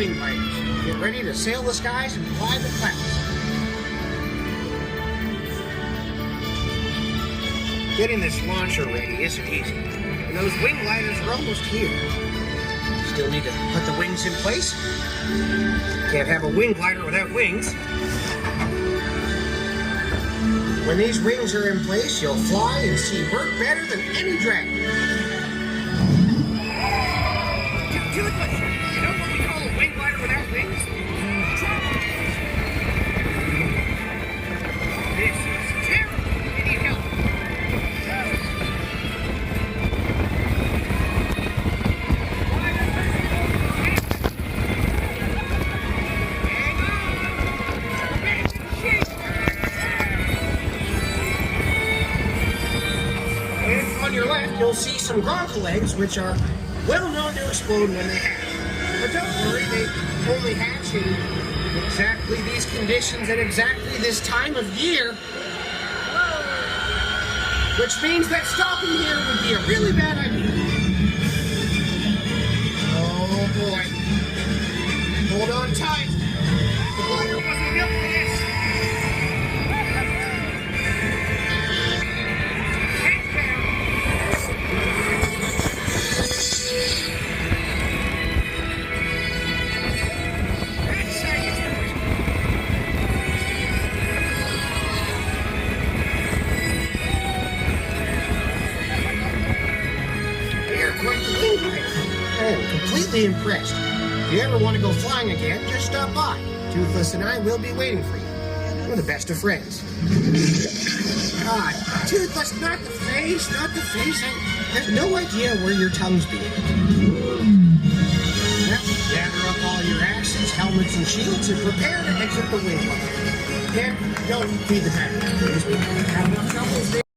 wing gliders. Get ready to sail the skies and fly the clouds. Getting this launcher ready isn't easy. And those wing gliders are almost here. Still need to put the wings in place. Can't have a wing glider without wings. When these wings are in place, you'll fly and see work better than any dragon. You know what we call a wing glider without wings? This is terrible. You need help. On your left, you'll see some gronkel eggs, which are well known to explode when they hatch. But don't worry, they only hatch in exactly these conditions at exactly this time of year. Which means that stopping here would be a really bad idea. Oh boy. Hold on tight. The glider wasn't built for this. I am completely impressed. If you ever want to go flying again, just stop by. Toothless and I will be waiting for you. We're the best of friends. God, Toothless, not the face, not the face. I have no idea where your tongue's being. Now, gather up all your axes, helmets, and shields and prepare to exit the wing. And don't feed the pack, please. We have enough troubles there.